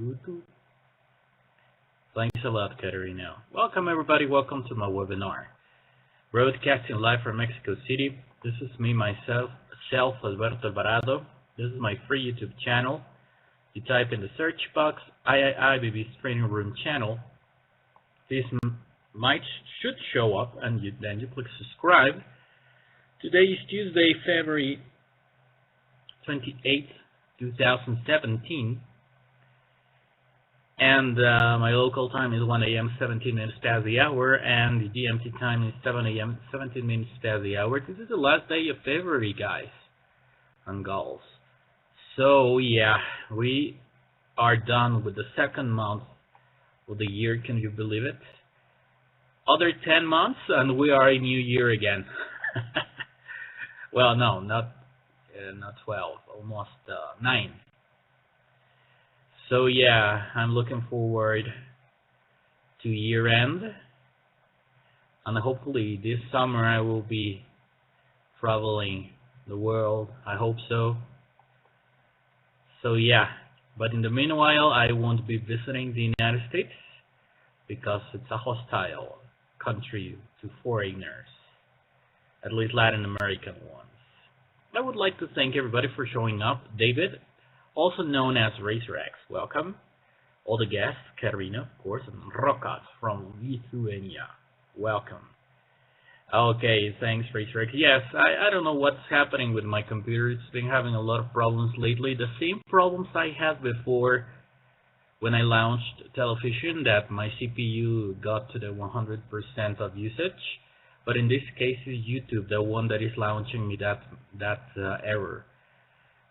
YouTube. Thanks a lot, Katerina. Welcome, everybody. Welcome to my webinar. Broadcasting live from Mexico City. This is me, myself, Alberto Alvarado. This is my free YouTube channel. You type in the search box, iiivb Training Room channel. This should show up, and then you click subscribe. Today is Tuesday, February 28th, 2017. And my local time is 1 a.m. 17 minutes past the hour, and the GMT time is 7 a.m. 17 minutes past the hour. This is the last day of February, guys and gals. So yeah, we are done with the second month of the year. Can you believe it? Other 10 months, and we are in New Year again. Well, no, not 12, almost 9. So yeah, I'm looking forward to year end, and hopefully this summer I will be traveling the world. I hope so. So yeah, but in the meanwhile I won't be visiting the United States because it's a hostile country to foreigners, at least Latin American ones. I would like to thank everybody for showing up. David, also known as RacerX, welcome. All the guests, Katerina, of course, and Rokas from Lithuania, welcome. Okay, thanks, RacerX. Yes, I don't know what's happening with my computer. It's been having a lot of problems lately. The same problems I had before when I launched television, that my CPU got to the 100% of usage. But in this case, it's YouTube, the one that is launching me that error.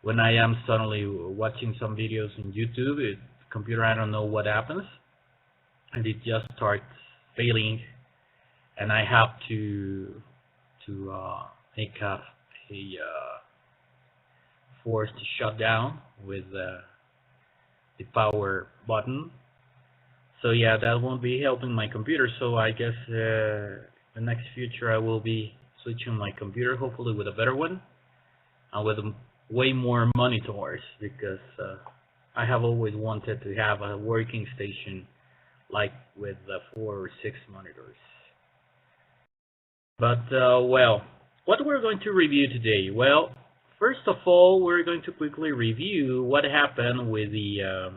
When I am suddenly watching some videos on YouTube, the computer, I don't know what happens, and it just starts failing, and I have to make a forced shutdown with the power button. So yeah, that won't be helping my computer. So I guess the next future I will be switching my computer, hopefully with a better one, and with way more monitors, because I have always wanted to have a working station like with 4 or 6 monitors. But well, what we're going to review today? Well, first of all, we're going to quickly review what happened with the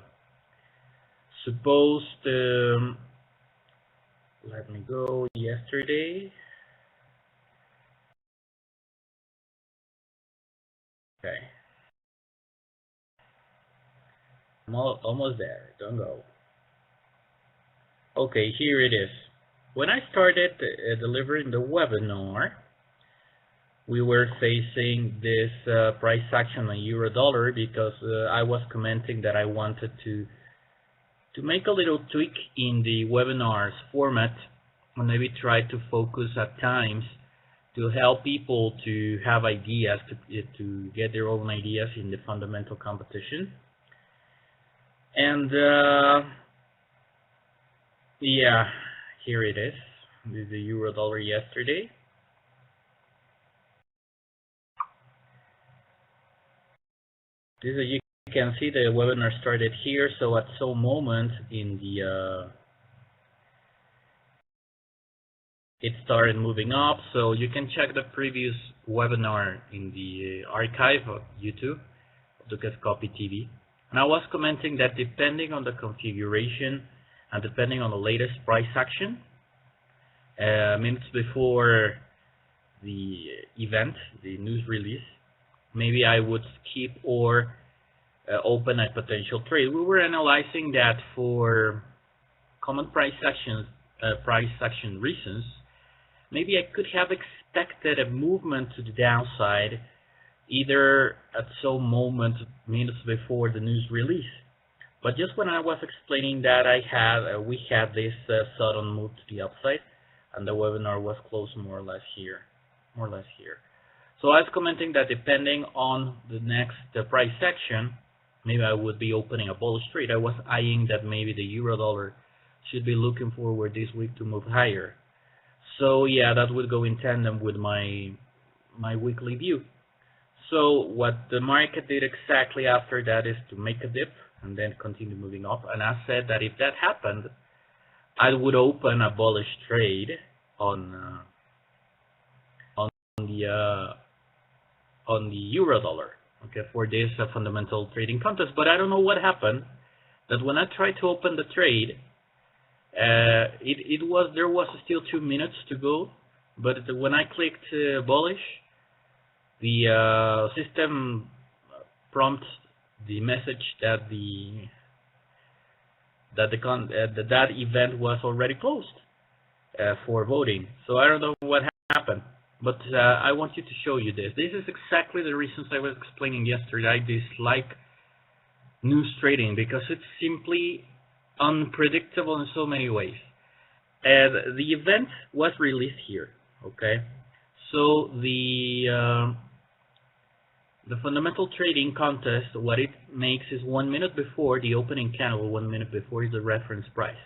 supposed let me go yesterday. Okay. I'm almost there. Don't go. Okay, here it is. When I started delivering the webinar, we were facing this price action on euro-dollar because I was commenting that I wanted to make a little tweak in the webinar's format, and maybe try to focus at times to help people to have ideas, to get their own ideas in the fundamental competition. And yeah, here it is. This is the euro-dollar yesterday. This is, you can see the webinar started here, so at some moment in the it started moving up, so you can check the previous webinar in the archive of YouTube, Dukascopy TV. And I was commenting that depending on the configuration and depending on the latest price action, minutes before the event, the news release, maybe I would skip or open a potential trade. We were analyzing that for common price action reasons. Maybe I could have expected a movement to the downside, either at some moment minutes before the news release. But just when I was explaining that, we had this sudden move to the upside, and the webinar was closed more or less here. So I was commenting that depending on the next price action, maybe I would be opening a bullish trade. I was eyeing that maybe the euro-dollar should be looking forward this week to move higher. So yeah, that would go in tandem with my weekly view. So what the market did exactly after that is to make a dip, and then continue moving up. And I said that if that happened, I would open a bullish trade on the euro dollar, okay, for this fundamental trading contest. But I don't know what happened. That when I tried to open the trade, there was still 2 minutes to go. But when I clicked bullish, the system prompts the message that that event was already closed for voting. So I don't know what happened, but I want you to show you this. This is exactly the reasons I was explaining yesterday. I dislike news trading because it's simply unpredictable in so many ways. And the event was released here, okay? So the fundamental trading contest, what it makes is 1 minute before the opening candle, 1 minute before is the reference price.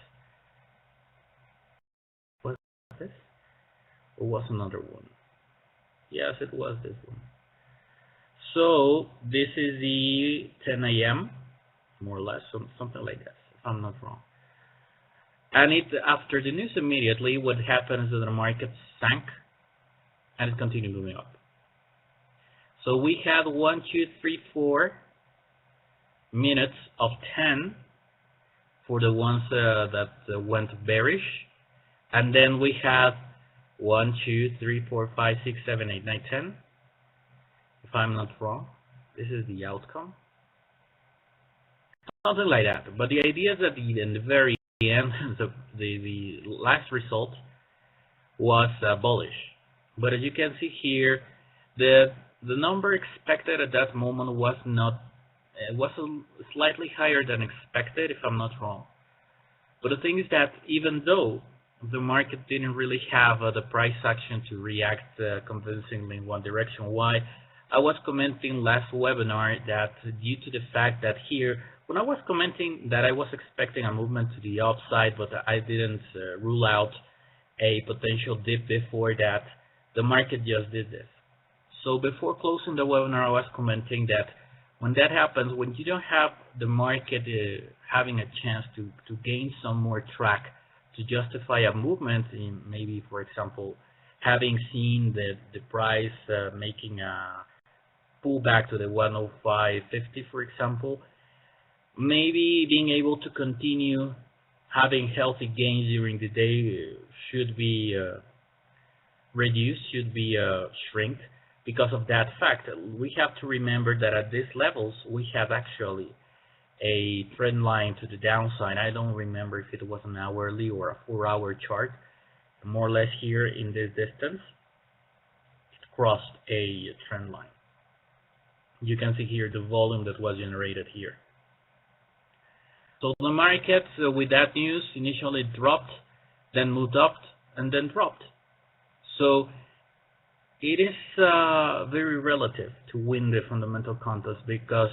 Was this? Or was another one? Yes, it was this one. So this is the 10 a.m., more or less, something like that, if I'm not wrong. And after the news immediately, what happens is the market sank and it continued moving up. So we had 1, 2, 3, 4 minutes of 10 for the ones that went bearish, and then we had 1, 2, 3, 4, 5, 6, 7, 8, 9, 10. If I'm not wrong, this is the outcome, something like that. But the idea is that in the very end, the last result was bullish. But as you can see here, the number expected at that moment was not, it was slightly higher than expected, if I'm not wrong. But the thing is that even though the market didn't really have the price action to react convincingly in one direction, why? I was commenting last webinar that due to the fact that here, when I was commenting that I was expecting a movement to the upside, but I didn't rule out a potential dip before that, the market just did this. So before closing the webinar, I was commenting that when that happens, when you don't have the market having a chance to gain some more track to justify a movement, in maybe, for example, having seen the price making a pullback to the 105.50, for example, maybe being able to continue having healthy gains during the day should be reduced, should be shrink. Because of that fact, we have to remember that at these levels, we have actually a trend line to the downside. I don't remember if it was an hourly or a 4-hour chart. More or less here in this distance, it crossed a trend line. You can see here the volume that was generated here. So the market, with that news, initially dropped, then moved up, and then dropped. So it is very relative to win the fundamental contest, because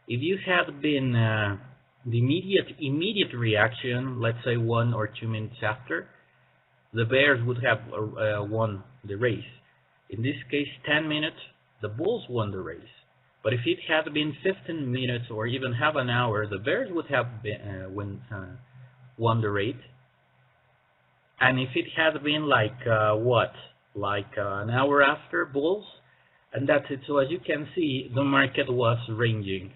if you had been the immediate reaction, let's say 1 or 2 minutes after, the bears would have won the race. In this case, 10 minutes, the bulls won the race. But if it had been 15 minutes or even half an hour, the bears would have won the race. And if it had been like an hour after, bulls, and that's it. So as you can see, the market was ranging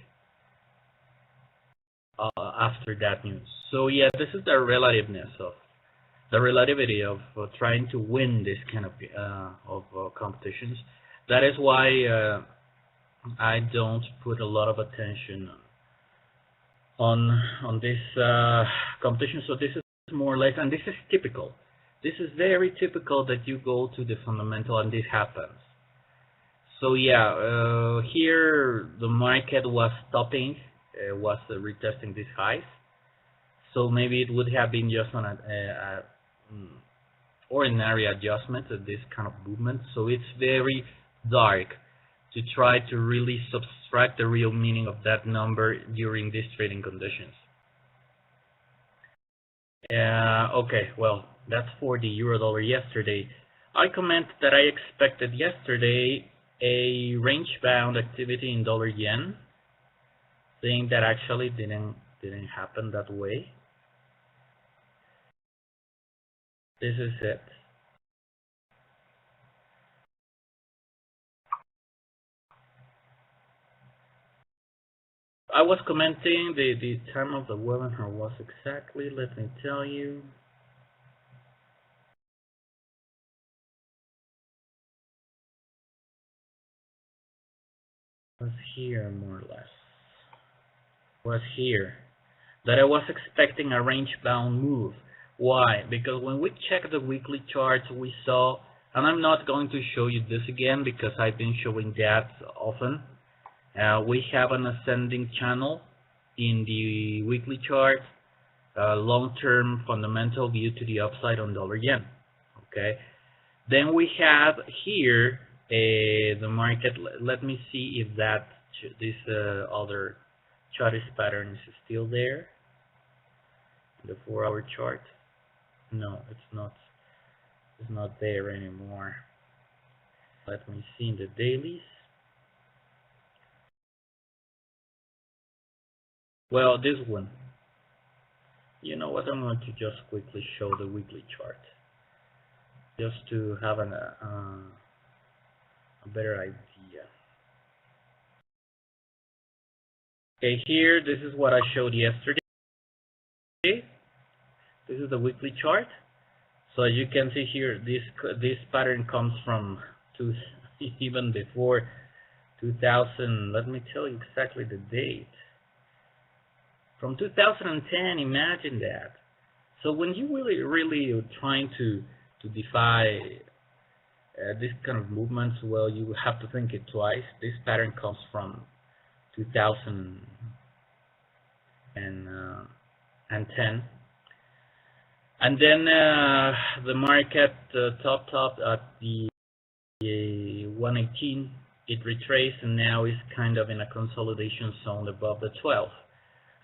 after that news. So yeah, this is the relativity of trying to win this kind of competitions. That is why I don't put a lot of attention on this competition. So this is more or less, and this is typical. This is very typical that you go to the fundamental and this happens. So yeah, here the market was stopping, was retesting these highs. So maybe it would have been just on a ordinary adjustment at this kind of movement. So it's very dark to try to really subtract the real meaning of that number during these trading conditions. Okay, well, that's for the euro dollar yesterday. I commented that I expected yesterday a range bound activity in dollar yen thing that actually didn't happen that way. This is it. I was commenting the time of the webinar was exactly, let me tell you. Was here more or less. Was here. That I was expecting a range bound move. Why? Because when we check the weekly charts we saw, and I'm not going to show you this again because I've been showing that often. We have an ascending channel in the weekly chart, long-term fundamental view to the upside on dollar yen. Okay. Then we have here the market. Let me see if that this other chart pattern is still there. The 4-hour chart. No, it's not. It's not there anymore. Let me see in the dailies. Well, this one. You know what? I'm going to just quickly show the weekly chart, just to have a better idea. Okay, here, this is what I showed yesterday. This is the weekly chart. So as you can see here, this pattern comes from even before 2000. Let me tell you exactly the date. From 2010, imagine that. So when you really are trying to defy this kind of movements, well, you have to think it twice. This pattern comes from 2010, and then the market topped at the 118. It retraced and now is kind of in a consolidation zone above the 12.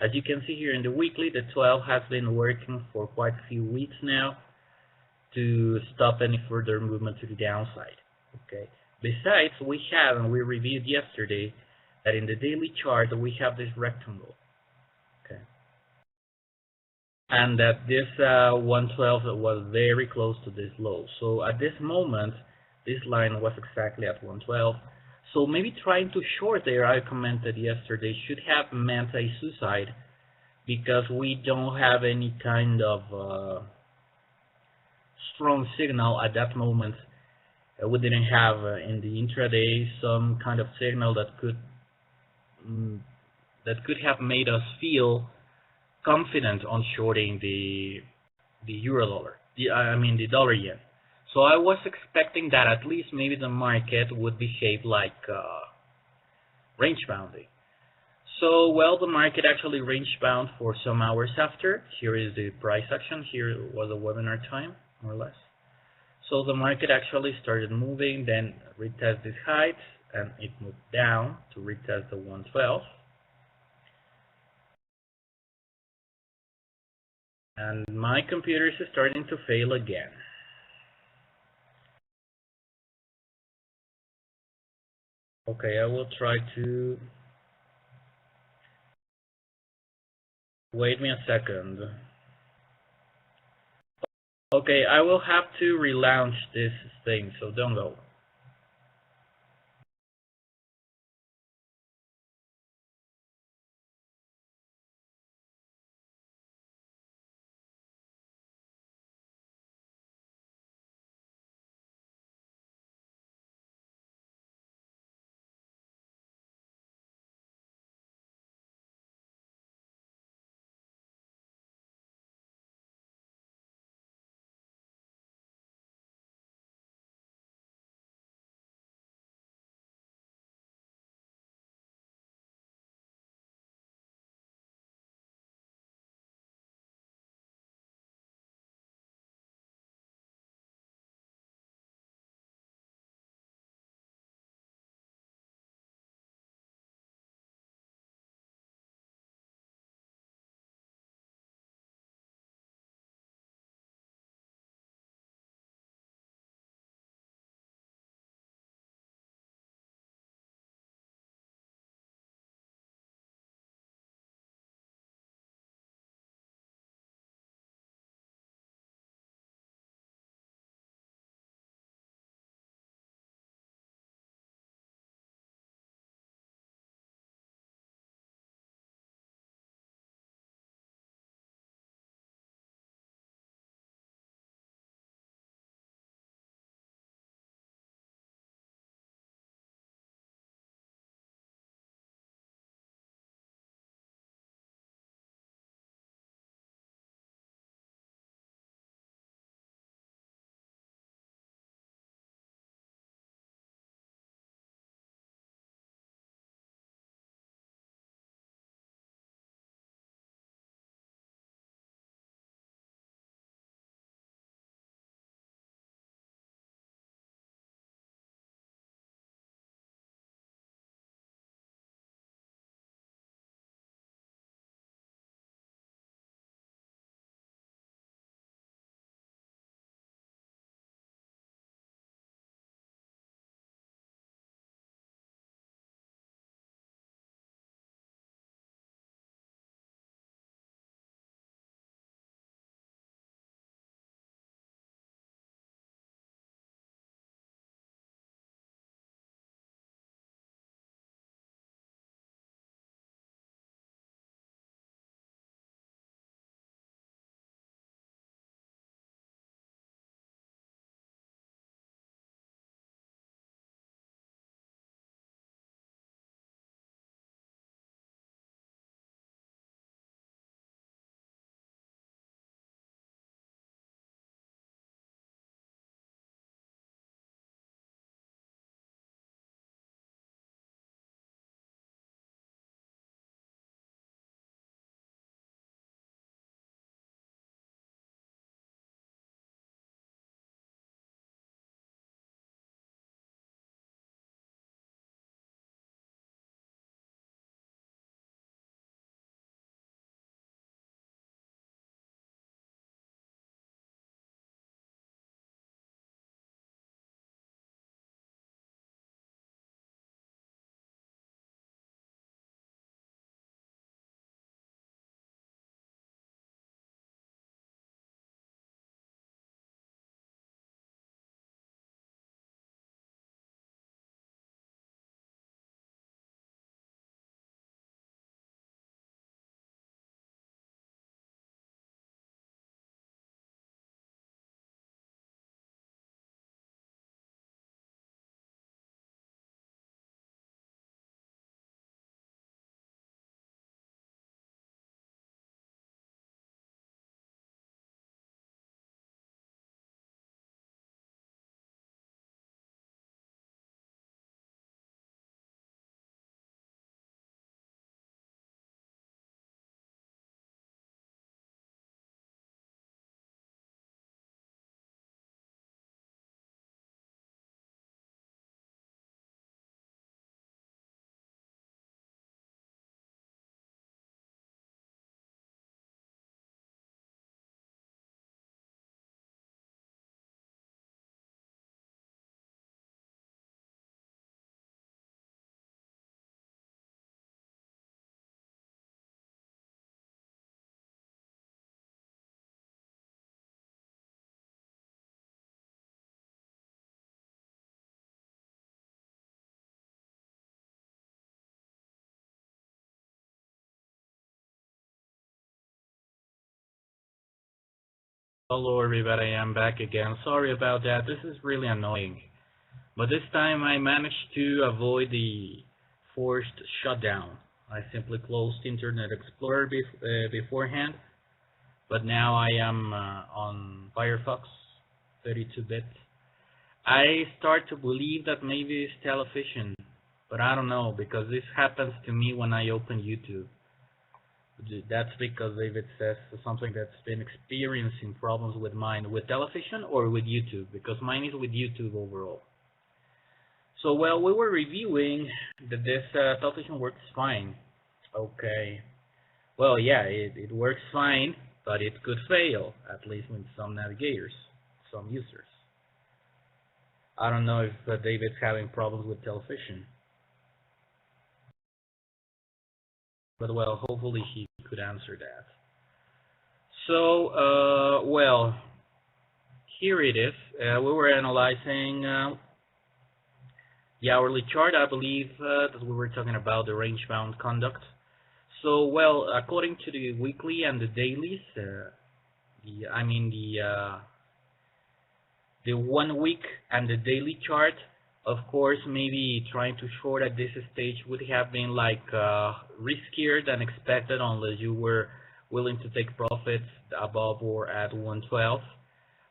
As you can see here in the weekly, the 12 has been working for quite a few weeks now to stop any further movement to the downside. Okay. Besides, we have, and we reviewed yesterday, that in the daily chart we have this rectangle. Okay. And that this 112 was very close to this low. So at this moment, this line was exactly at 112. So maybe trying to short there, I commented yesterday, should have meant a suicide because we don't have any kind of strong signal at that moment. We didn't have in the intraday some kind of signal that could have made us feel confident on shorting the euro dollar. The dollar yen. So I was expecting that at least maybe the market would behave like range bounding. So, well, the market actually range bound for some hours after. Here is the price action. Here was the webinar time, more or less. So the market actually started moving, then retest these heights, and it moved down to retest the 112. And my computer is starting to fail again. Okay, I will try to... Wait me a second. Okay, I will have to relaunch this thing, so don't go. Hello everybody, I'm back again. Sorry about that, this is really annoying. But this time I managed to avoid the forced shutdown. I simply closed Internet Explorer beforehand, but now I am on Firefox 32-bit. I start to believe that maybe it's television, but I don't know, because this happens to me when I open YouTube. That's because David says something that's been experiencing problems with mine, with television or with YouTube, because mine is with YouTube overall. So, well, we were reviewing that this television works fine. Okay. Well, yeah, it works fine, but it could fail, at least with some navigators, some users. I don't know if David's having problems with television. But, well, hopefully he could answer that. So, well, here it is. We were analyzing the hourly chart. I believe that we were talking about the range-bound conduct. So, well, according to the weekly and the dailies, the 1 week and the daily chart, of course, maybe trying to short at this stage would have been like riskier than expected unless you were willing to take profits above or at 112.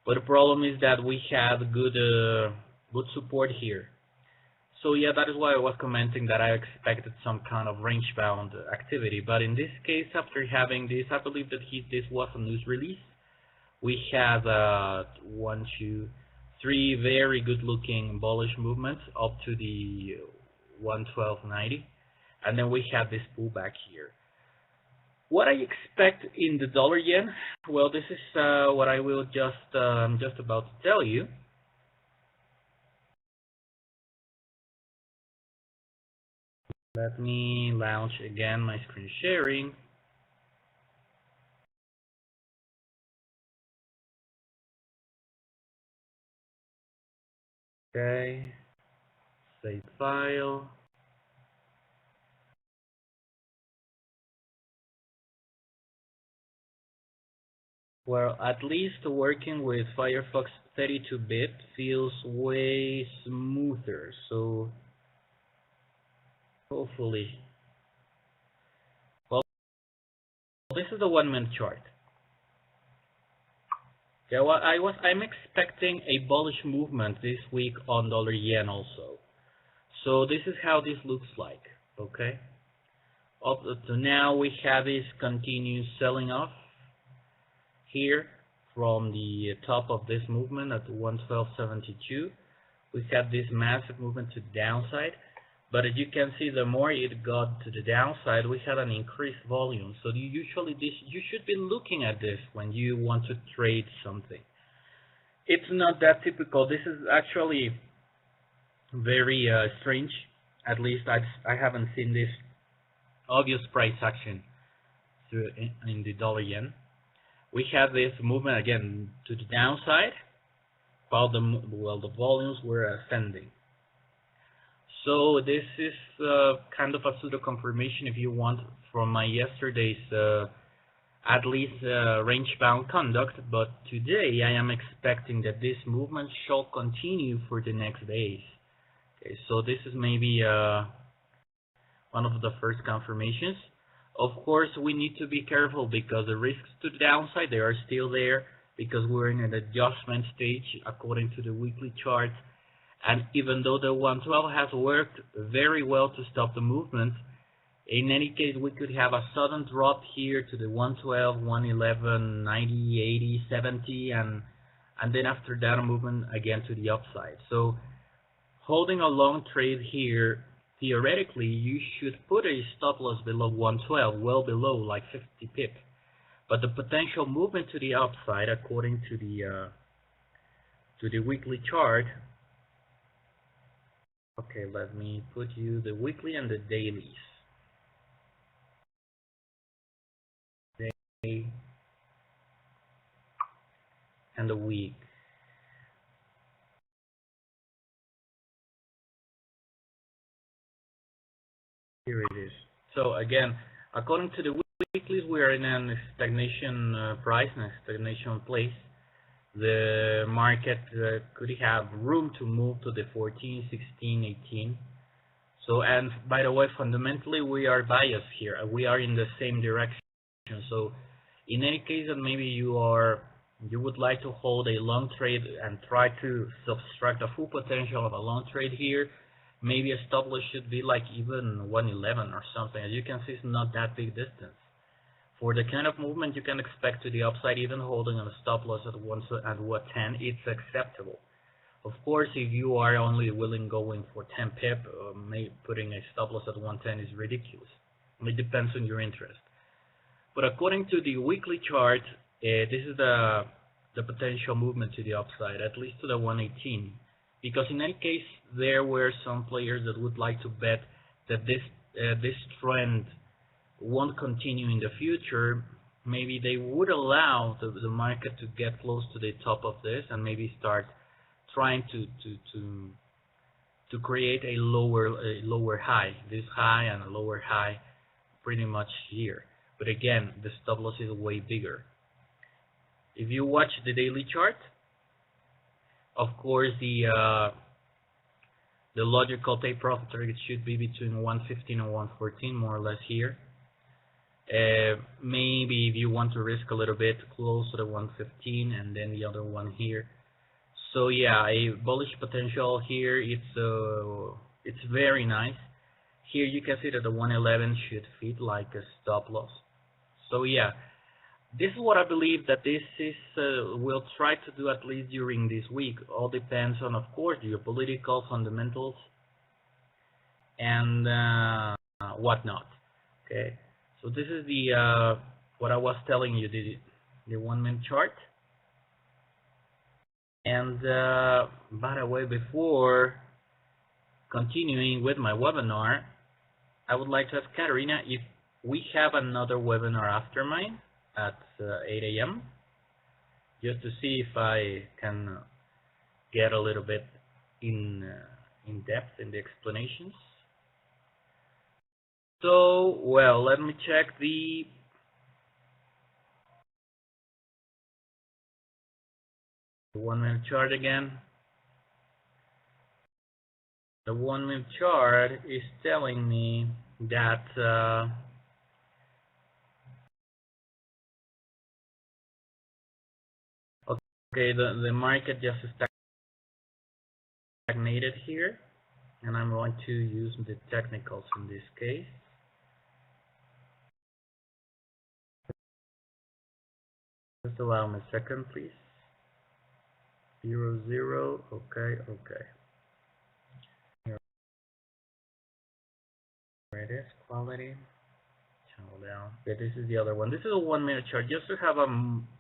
But the problem is that we have good support here. So yeah, that is why I was commenting that I expected some kind of range-bound activity. But in this case, after having this, I believe that this was a news release. We have 1, 2, 3 very good-looking bullish movements up to the 112.90, and then we have this pullback here. What I expect in the dollar yen, well, this is what I will just about to tell you. Let me launch again my screen sharing. Okay, save file. Well, at least working with Firefox 32-bit feels way smoother, so hopefully. Well, this is the 1-minute chart. Okay, well, I'm expecting a bullish movement this week on dollar yen also. So this is how this looks like, okay? Up to now we have this continuous selling off here from the top of this movement at 112.72. We have this massive movement to the downside. But as you can see, the more it got to the downside, we had an increased volume. So you should be looking at this when you want to trade something. It's not that typical. This is actually very strange. At least I haven't seen this obvious price action in the dollar yen. We have this movement again to the downside, while the volumes were ascending. So this is kind of a pseudo confirmation, if you want, from my yesterday's at least range-bound conduct. But today I am expecting that this movement shall continue for the next days. Okay, so this is maybe one of the first confirmations. Of course, we need to be careful because the risks to the downside, they are still there because we're in an adjustment stage according to the weekly chart. And even though the 112 has worked very well to stop the movement, in any case, we could have a sudden drop here to the 112, 111, 90, 80, 70, and then after that, a movement again to the upside. So holding a long trade here, theoretically, you should put a stop loss below 112, well below, like 50 pip. But the potential movement to the upside, according to the weekly chart. Okay, let me put you the weekly and the dailies. Day and the week. Here it is. So again, according to the weeklies, we are in a stagnation price, in a stagnation place. the market could have room to move to the 14, 16, 18. So, and by the way, fundamentally we are biased here. We are in the same direction. So, in any case that maybe you would like to hold a long trade and try to subtract the full potential of a long trade here, maybe a stop loss should be like even 111 or something. As you can see, it's not that big distance. For the kind of movement you can expect to the upside, even holding on a stop loss at 110, it's acceptable. Of course, if you are only willing going for 10 pip, putting a stop loss at 110 is ridiculous. It depends on your interest. But according to the weekly chart, this is the potential movement to the upside, at least to the 118. Because in any case, there were some players that would like to bet that this trend won't continue in the future. Maybe they would allow the market to get close to the top of this and maybe start trying to create a lower high, this high and a lower high, pretty much here. But again, the stop loss is way bigger. If you watch the daily chart, of course the logical take profit target should be between 115 and 114, more or less here. Maybe if you want to risk a little bit, close to the 115 and then the other one here. So yeah, a bullish potential here. It's very nice. Here you can see that the 111 should fit like a stop loss. So yeah, this is what I believe that this is. We'll try to do at least during this week. All depends on, of course, geopolitical fundamentals and whatnot. Okay. So this is the what I was telling you, the 1 minute chart. And by the way, before continuing with my webinar, I would like to ask Katerina if we have another webinar after mine at 8 a.m. just to see if I can get a little bit in depth in the explanations. So, well, let me check the The 1 minute chart again. The 1 minute chart is telling me that okay, the market just stagnated here, and I'm going to use the technicals in this case. Just allow me a second, please. 0, 0. Okay. Here it is. Quality. Channel down. Okay, this is the other one. This is a 1 minute chart, just to have a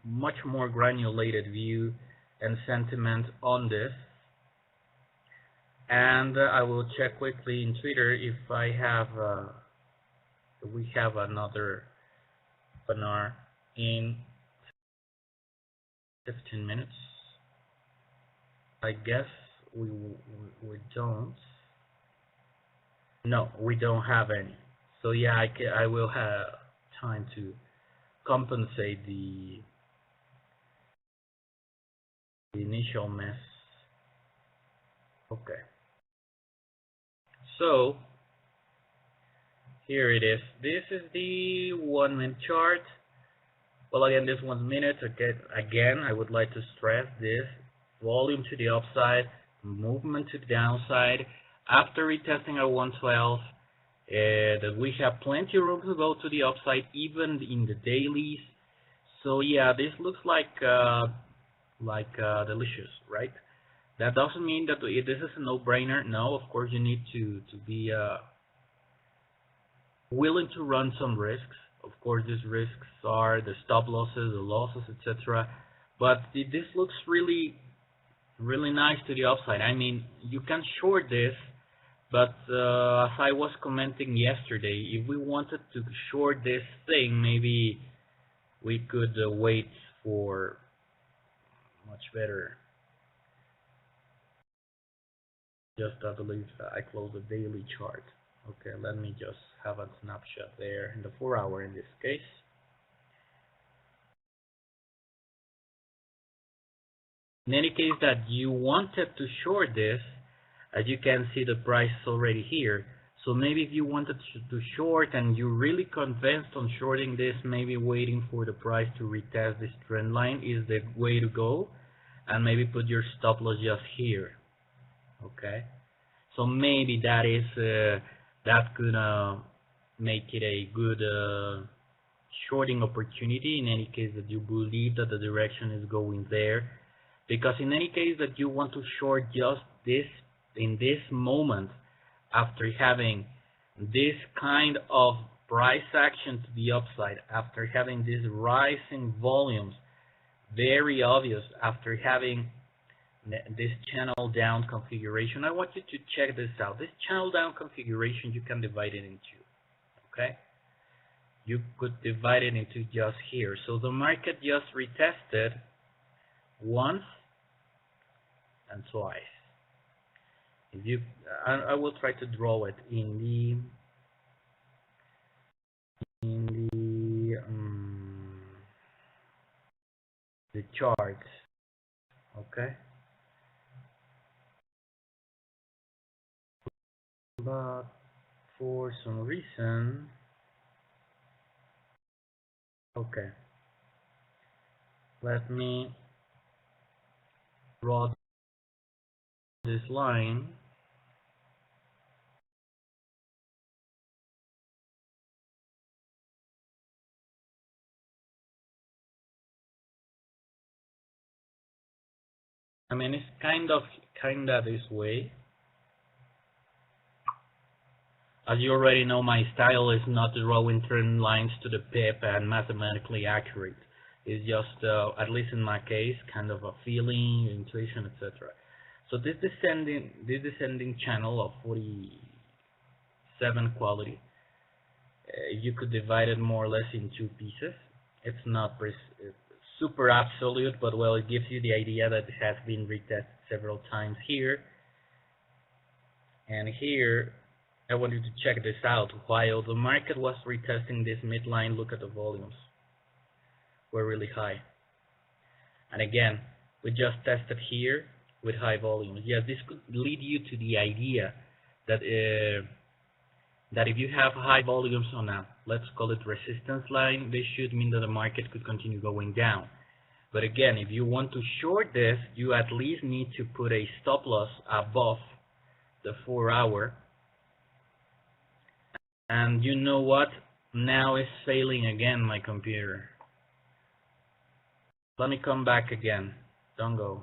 much more granulated view and sentiment on this. And I will check quickly in Twitter if I have we have another webinar in 15 minutes. I guess we don't. No, we don't have any. So yeah, I will have time to compensate the initial mess. Okay. So here it is. This is the 1 minute chart. Well, again, this 1 minute. Again, I would like to stress this: volume to the upside, movement to the downside. After retesting at 112, that we have plenty of room to go to the upside, even in the dailies. So yeah, this looks like delicious, right? That doesn't mean that this is a no-brainer. No, of course you need to be willing to run some risks. Of course, these risks are the stop losses, the losses, etc. But this looks really nice to the upside. I mean, you can short this, but as I was commenting yesterday, if we wanted to short this thing, maybe we could wait for much better. Just I believe I closed the daily chart. Okay, let me just have a snapshot there in the 4 hour in this case. In any case that you wanted to short this, as you can see the price is already here. So maybe if you wanted to short and you're really convinced on shorting this, maybe waiting for the price to retest this trend line is the way to go, and maybe put your stop loss just here. Okay, so maybe that is that could make it a good shorting opportunity in any case that you believe that the direction is going there, because in any case that you want to short just this in this moment after having this kind of price action to the upside, after having this rising volumes, very obvious, after having this channel down configuration, I want you to check this out. This channel down configuration, you can divide it into, okay? You could divide it into just here. So the market just retested once and twice. If you, I will try to draw it in the charts, okay? But for some reason, okay, let me draw this line. I mean, it's kind of this way. As you already know, my style is not drawing trend lines to the pip and mathematically accurate. It's just, at least in my case, kind of a feeling, intuition, etc. So this descending channel of 47 quality, you could divide it more or less in two pieces. It's not super absolute, but well, it gives you the idea that it has been retested several times here. And here, I want you to check this out. While the market was retesting this midline, look at the volumes. We're really high. And again, we just tested here with high volumes. Yes, this could lead you to the idea that that if you have high volumes on a, let's call it resistance line, this should mean that the market could continue going down. But again, if you want to short this, you at least need to put a stop loss above the 4-hour. And you know what? Now it's failing again, my computer. Let me come back again. Don't go.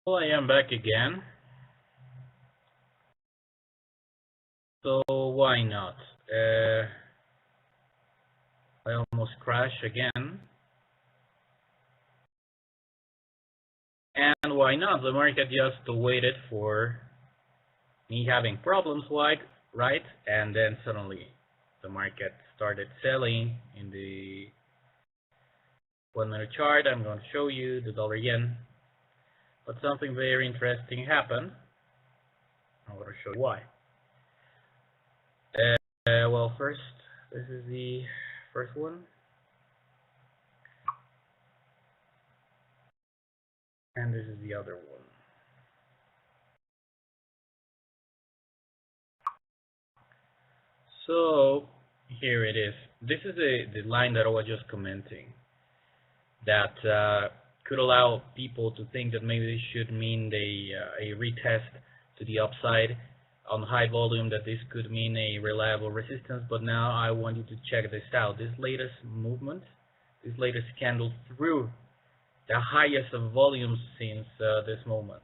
Well, I am back again. So why not? I almost crashed again. And why not? The market just waited for me having problems, like, right? And then suddenly the market started selling in the 1 minute chart. I'm going to show you the dollar yen. But something very interesting happened. I'm going to show you why. Well, first, this is the first one. And this is the other one. So here it is. This is the line that I was just commenting that could allow people to think that maybe this should mean a retest to the upside on high volume, that this could mean a reliable resistance. But now I want you to check this out. This latest movement, this latest candle through the highest of volumes since this moment.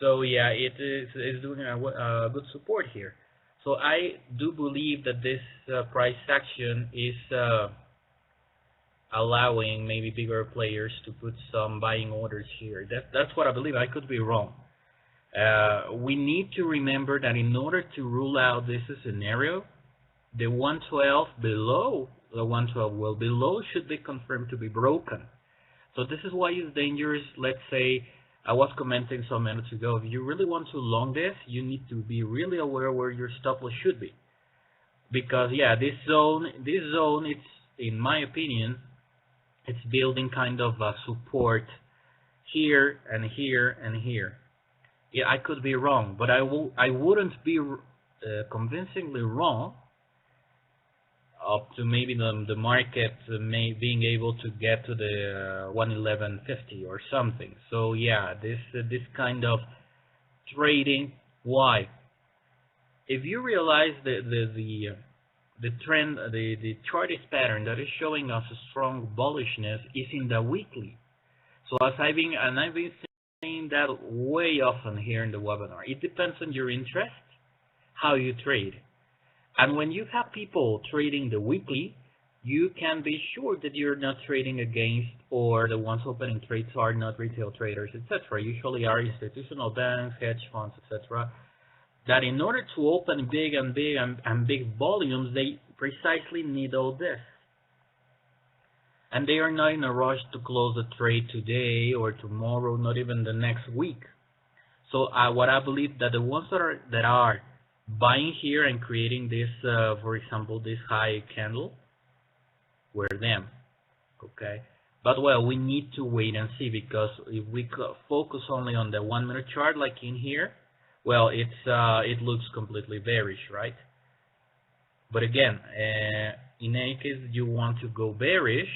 So yeah, it is doing a good support here. So I do believe that this price action is allowing maybe bigger players to put some buying orders here. That's what I believe. I could be wrong. We need to remember that in order to rule out this scenario, the 112 below, the 112 well below, should be confirmed to be broken. So this is why it's dangerous. Let's say I was commenting some minutes ago, if you really want to long this, you need to be really aware where your stop loss should be. Because yeah, this zone, it's, in my opinion, it's building kind of a support here and here and here. Yeah, I could be wrong, but I wouldn't be convincingly wrong up to maybe the market being able to get to the 111.50 or something. So yeah, this kind of trading. Why? If you realize the trend, the chartist pattern that is showing us a strong bullishness is in the weekly. So I've been saying that way often here in the webinar. It depends on your interest, how you trade. And when you have people trading the weekly, you can be sure that you're not trading against, or the ones opening trades are not retail traders, etc. Usually are institutional banks, hedge funds, etc. That in order to open big and big volumes, they precisely need all this. And they are not in a rush to close the trade today or tomorrow, not even the next week. So what I believe that the ones that are buying here and creating this, for example, this high candle, were them. Okay, but well, we need to wait and see, because if we focus only on the 1 minute chart, like in here, well, it looks completely bearish, right? But again, in any case, you want to go bearish,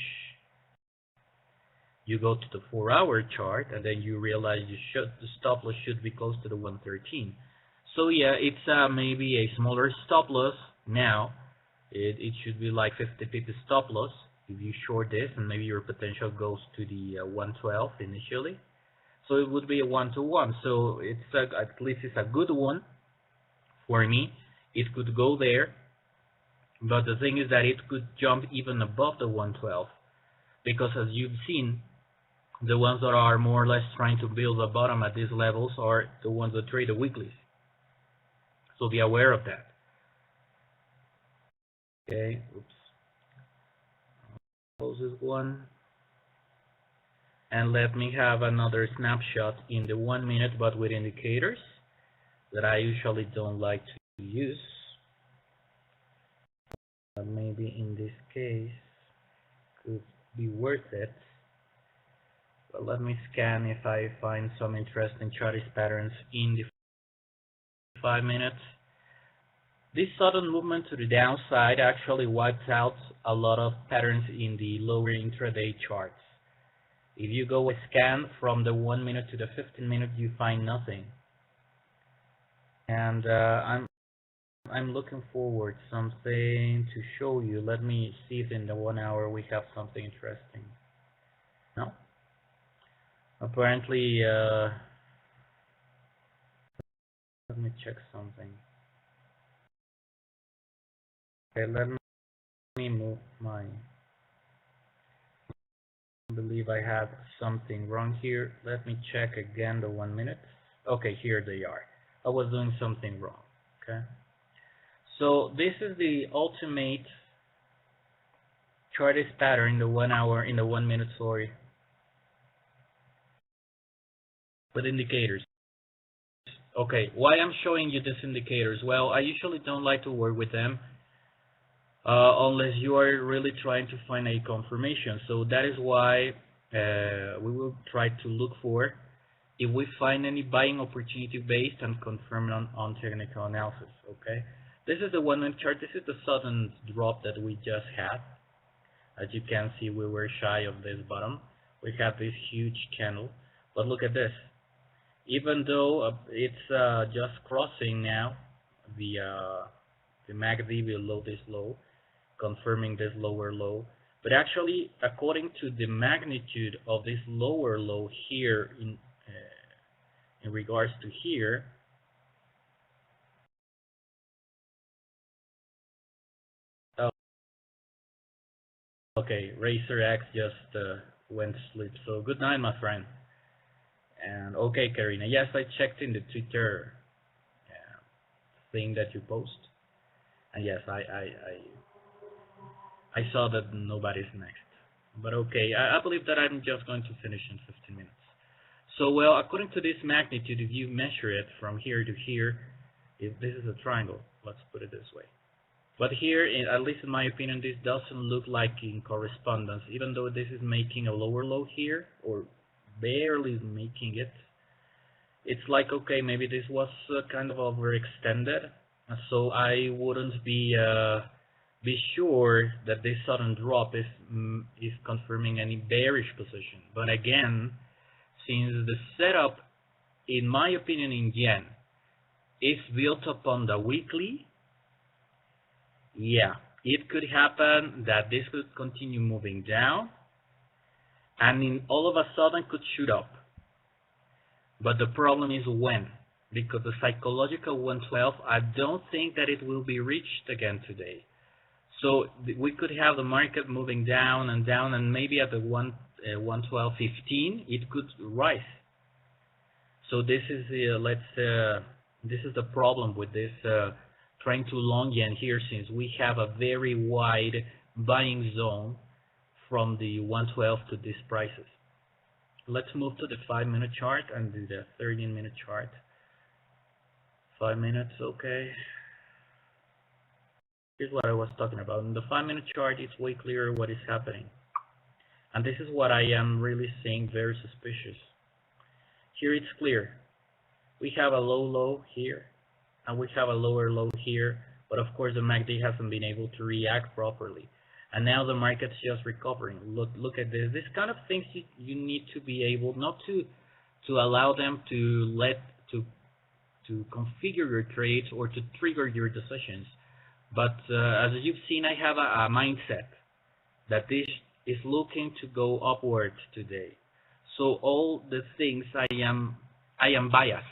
you go to the 4-hour chart, and then you realize the stop loss should be close to the 113. So yeah, it's maybe a smaller stop loss now. It should be like 50-50 stop loss if you short this, and maybe your potential goes to the 112 initially. So it would be a 1-to-1. So it's at least it's a good one for me. It could go there, but the thing is that it could jump even above the 112, because as you've seen, the ones that are more or less trying to build a bottom at these levels are the ones that trade the weeklies. So be aware of that. Okay, oops. Close this one. And let me have another snapshot in the 1 minute, but with indicators that I usually don't like to use. Maybe in this case could be worth it. But let me scan if I find some interesting chartist patterns in the 5 minutes. This sudden movement to the downside actually wipes out a lot of patterns in the lower intraday charts. If you go and scan from the 1 minute to the 15 minute, you find nothing. And I'm looking forward to something to show you. Let me see if in the 1 hour we have something interesting. No? Apparently, let me check something. Okay, let me move my. I believe I have something wrong here. Let me check again the 1 minute. Okay, here they are. I was doing something wrong. Okay. So this is the ultimate chartist pattern in the 1 hour, in the 1 minute, sorry, with indicators. Okay, why I'm showing you these indicators? Well, I usually don't like to work with them unless you are really trying to find a confirmation. So that is why we will try to look for if we find any buying opportunity based and confirm on technical analysis. Okay, this is the 1 minute chart. This is the sudden drop that we just had. As you can see, we were shy of this bottom. We have this huge candle, but look at this. Even though it's just crossing now the MACD below this low, confirming this lower low, but actually, according to the magnitude of this lower low here in regards to here, oh, okay, Racer X just went to sleep. So good night, my friend. And okay, Karina, yes, I checked in the Twitter thing that you post, and yes, I saw that nobody's next. But okay, I believe that I'm just going to finish in 15 minutes. So, well, according to this magnitude, if you measure it from here to here, if this is a triangle, let's put it this way. But here, at least in my opinion, this doesn't look like in correspondence, even though this is making a lower low here, or barely making it. It's like, okay, maybe this was kind of overextended, so I wouldn't be sure that this sudden drop is confirming any bearish position. But again, since the setup, in my opinion, in yen, is built upon the weekly, yeah, it could happen that this could continue moving down, and in all of a sudden could shoot up. But the problem is when, because the psychological 112, I don't think that it will be reached again today. So we could have the market moving down, and maybe at the 112.15 it could rise. So this is this is the problem with this trying to long yen here, since we have a very wide buying zone from the 112 to these prices. Let's move to the 5-minute chart and do the 13-minute chart. 5 minutes, okay. Here's what I was talking about. In the 5-minute chart, it's way clearer what is happening. And this is what I am really seeing very suspicious. Here it's clear. We have a low low here, and we have a lower low here, but of course the MACD hasn't been able to react properly. And now the market's just recovering. Look at this. This kind of things you need to be able not to allow them to configure your trades or to trigger your decisions. But as you've seen, I have a mindset that this is looking to go upwards today. So all the things I am biased.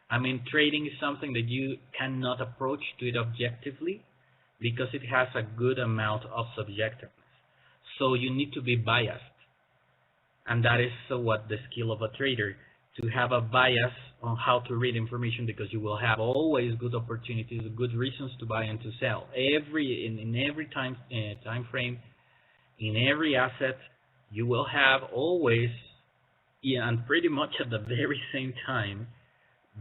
I mean, trading is something that you cannot approach to it objectively because it has a good amount of subjectiveness. So you need to be biased. And that is what the skill of a trader, to have a bias on how to read information, because you will have always good opportunities, good reasons to buy and to sell. In every time frame, in every asset, you will have always, yeah, and pretty much at the very same time,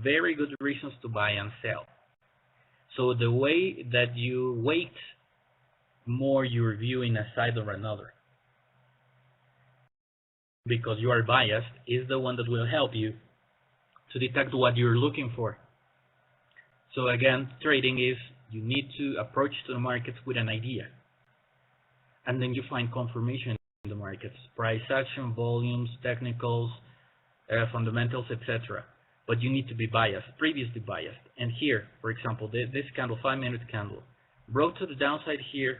very good reasons to buy and sell. So the way that you weight more your view in a side or another, because you are biased, is the one that will help you to detect what you're looking for. So again, trading is, you need to approach to the markets with an idea, and then you find confirmation in the markets, price action, volumes, technicals, fundamentals, etc. But you need to be biased, previously biased. And here, for example, this candle, 5-minute candle, broke to the downside here,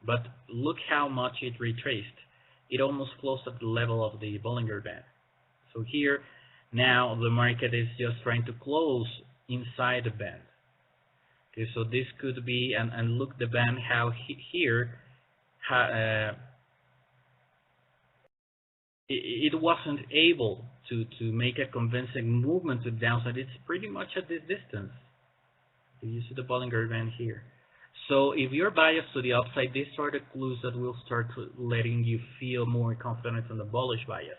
but look how much it retraced. It almost closed at the level of the Bollinger Band. So here, now the market is just trying to close inside the band. Okay, so this could be, and look the band how here, it wasn't able to make a convincing movement to the downside. It's pretty much at this distance. You see the Bollinger Band here. So if you're biased to the upside, these are the clues that will start letting you feel more confident in the bullish bias.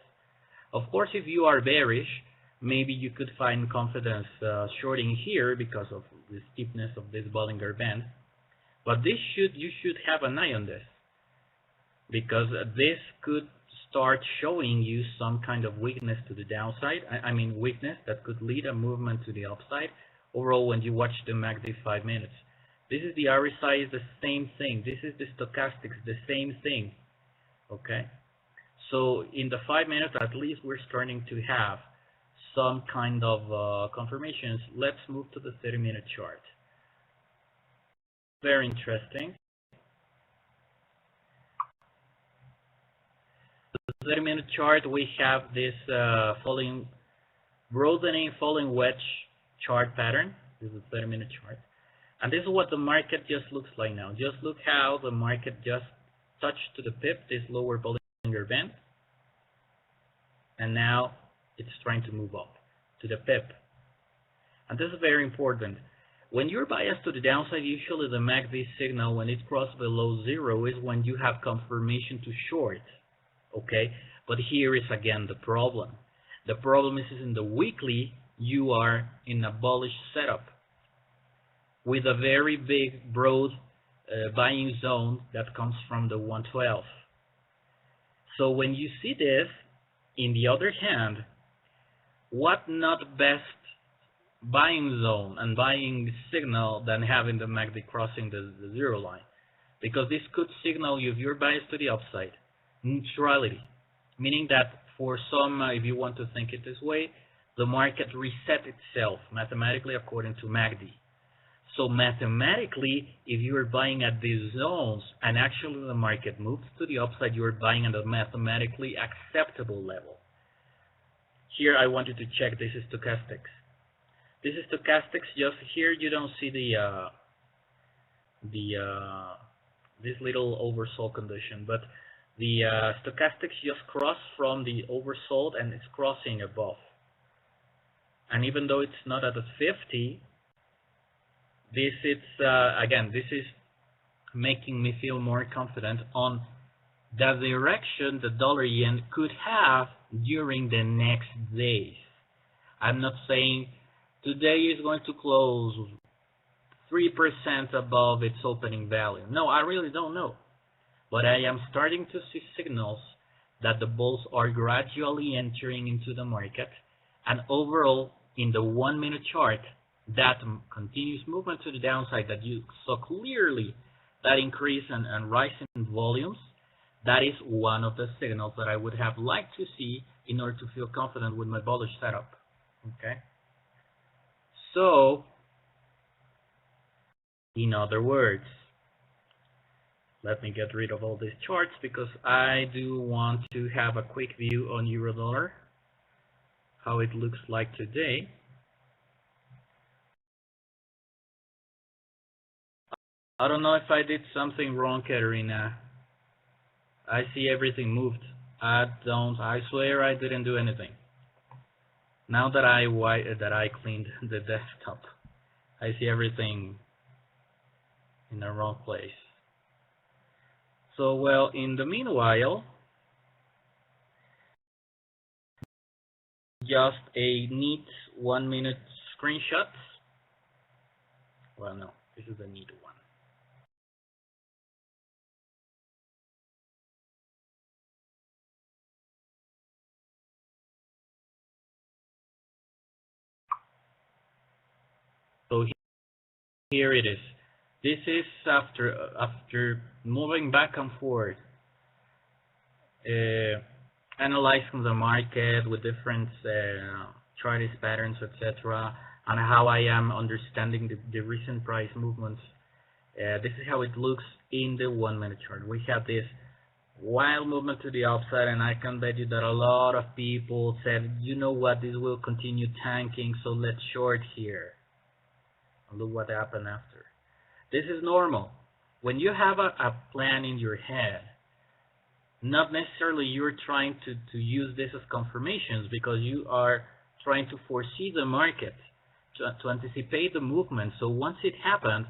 Of course, if you are bearish, maybe you could find confidence shorting here because of the steepness of this Bollinger Band. But you should have an eye on this, because this could start showing you some kind of weakness to the downside. I mean weakness that could lead a movement to the upside. Overall, when you watch the MACD 5 minutes, this is the RSI, is the same thing. This is the stochastics, the same thing. Okay, so in the 5 minutes, at least we're starting to have some kind of confirmations. Let's move to the 30-minute chart. Very interesting. The 30-minute chart, we have this broadening falling wedge chart pattern. This is a 30-minute chart. And this is what the market just looks like now. Just look how the market just touched to the pip, this lower Bollinger Band. And now it's trying to move up to the pip. And this is very important. When you're biased to the downside, usually the MACD signal, when it crosses below 0, is when you have confirmation to short. Okay? But here is again the problem. The problem is in the weekly, you are in a bullish setup with a very big, broad buying zone that comes from the 112. So when you see this, in the other hand, what not best buying zone and buying signal than having the MACD crossing the 0 line? Because this could signal you, if you're biased to the upside, neutrality, meaning that for some, if you want to think it this way, the market reset itself mathematically according to MACD. So mathematically, if you are buying at these zones and actually the market moves to the upside, you are buying at a mathematically acceptable level. Here I wanted to check, this is stochastics. This is stochastics. Just here you don't see this little oversold condition, but the stochastics just cross from the oversold and it's crossing above. And even though it's not at a 50, this is again, this is making me feel more confident on the direction the dollar-yen could have during the next days. I'm not saying today is going to close 3% above its opening value. No, I really don't know. But I am starting to see signals that the bulls are gradually entering into the market. And overall, in the 1 minute chart, that continuous movement to the downside that you saw clearly, that increase and rise in volumes, that is one of the signals that I would have liked to see in order to feel confident with my bullish setup. Okay. So, in other words, let me get rid of all these charts because I do want to have a quick view on Euro-dollar, how it looks like today. I don't know if I did something wrong, Katerina. I see everything moved. I swear I didn't do anything. Now that I cleaned the desktop, I see everything in the wrong place. So, well, in the meanwhile, just a neat 1 minute screenshot. Well, no, this is a neat one. So here it is. This is after moving back and forth, analyzing the market with different chartist patterns, etc., and how I am understanding the recent price movements. This is how it looks in the 1 minute chart. We have this wild movement to the upside, and I can bet you that a lot of people said, you know what, this will continue tanking, so let's short here. And look what happened after. This is normal. When you have a plan in your head, not necessarily you're trying to use this as confirmations, because you are trying to foresee the market, to anticipate the movement. So once it happened,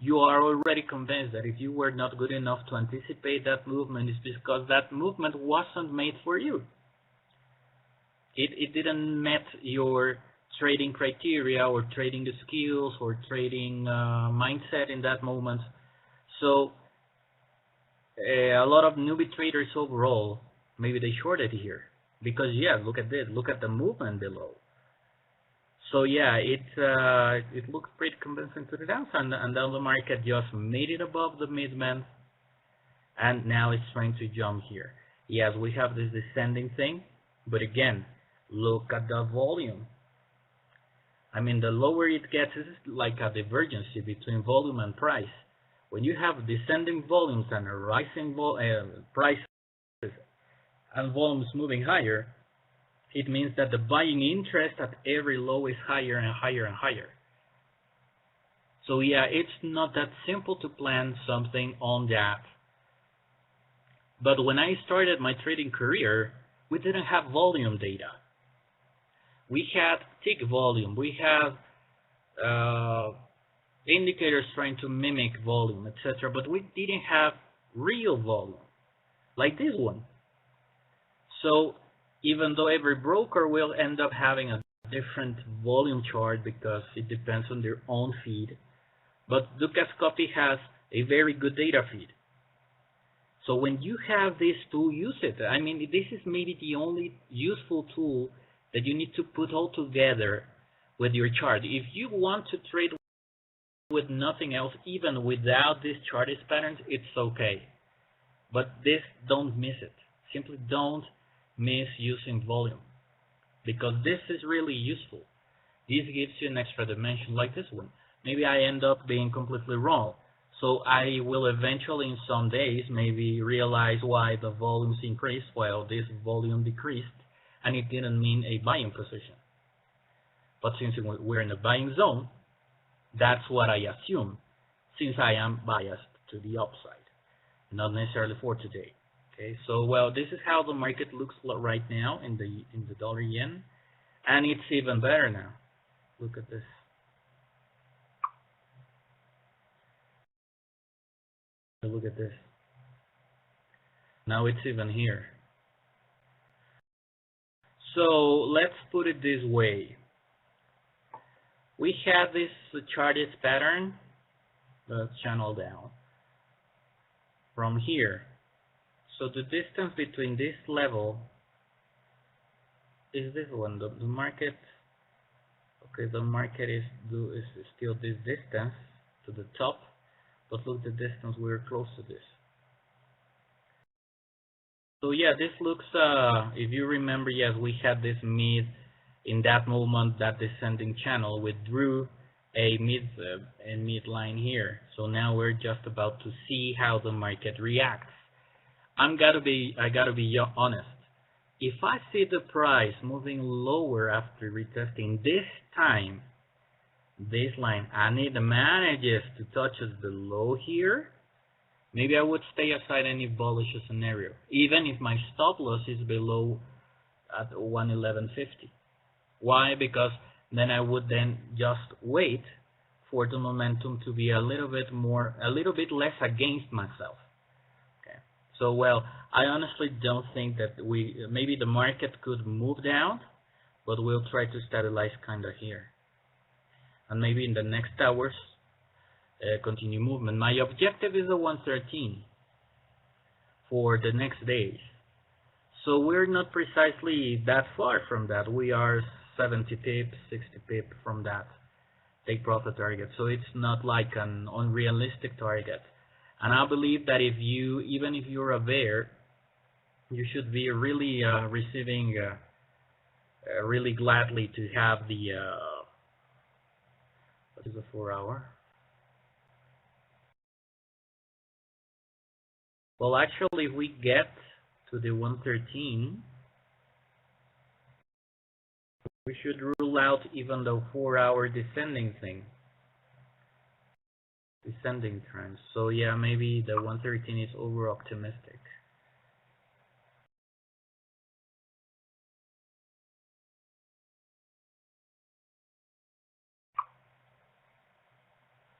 you are already convinced that if you were not good enough to anticipate that movement, it's because that movement wasn't made for you. It didn't meet your trading criteria or trading skills or trading mindset in that moment. So a lot of newbie traders overall, maybe they shorted here because, yeah, look at this, look at the movement below. So yeah, it looks pretty convincing to the downside, and then the market just made it above the mid-band, and now it's trying to jump here. Yes, we have this descending thing, but again, look at the volume. I mean, the lower it gets, this is like a divergence between volume and price. When you have descending volumes and a rising prices and volumes moving higher, it means that the buying interest at every low is higher and higher and higher. So yeah, it's not that simple to plan something on that. But when I started my trading career, we didn't have volume data. We had tick volume. We had indicators trying to mimic volume, etc. But we didn't have real volume, like this one. So even though every broker will end up having a different volume chart because it depends on their own feed, but Dukascopy has a very good data feed. So when you have this tool, use it. I mean, this is maybe the only useful tool that you need to put all together with your chart. If you want to trade with nothing else, even without these chartist patterns, it's okay. But this, don't miss it. Simply don't miss using volume, because this is really useful. This gives you an extra dimension like this one. Maybe I end up being completely wrong. So I will eventually in some days maybe realize why the volumes increased while this volume decreased, and it didn't mean a buying position. But since we're in a buying zone, that's what I assume, since I am biased to the upside, not necessarily for today. Okay, so well, this is how the market looks right now in the dollar yen, and it's even better now. Look at this. Look at this. Now it's even here. So let's put it this way. We have this chartist pattern, the channel down from here. So the distance between this level is this one. The market, okay, the market is still this distance to the top, but look the distance, we're close to this. So yeah, this looks, if you remember, yes, we had this mid, in that moment, that descending channel withdrew a mid line here. So now we're just about to see how the market reacts. I gotta be honest. If I see the price moving lower after retesting this time, this line, and it manages to touch us below here, maybe I would stay aside any bullish scenario, even if my stop loss is below at 111.50. Why? Because then I would then just wait for the momentum to be a little bit less against myself. Okay. So well, I honestly don't think that maybe the market could move down, but we'll try to stabilize kind of here. And maybe in the next hours, continue movement. My objective is a 113 for the next days. So we're not precisely that far from that. We are 70 pips, 60 pips from that take profit target. So it's not like an unrealistic target. And I believe that even if you're a bear, you should be really receiving really gladly to have the what is a 4 hour? Well, actually, if we get to the 113, we should rule out even the 4-hour descending trend. So yeah, maybe the 113 is over optimistic.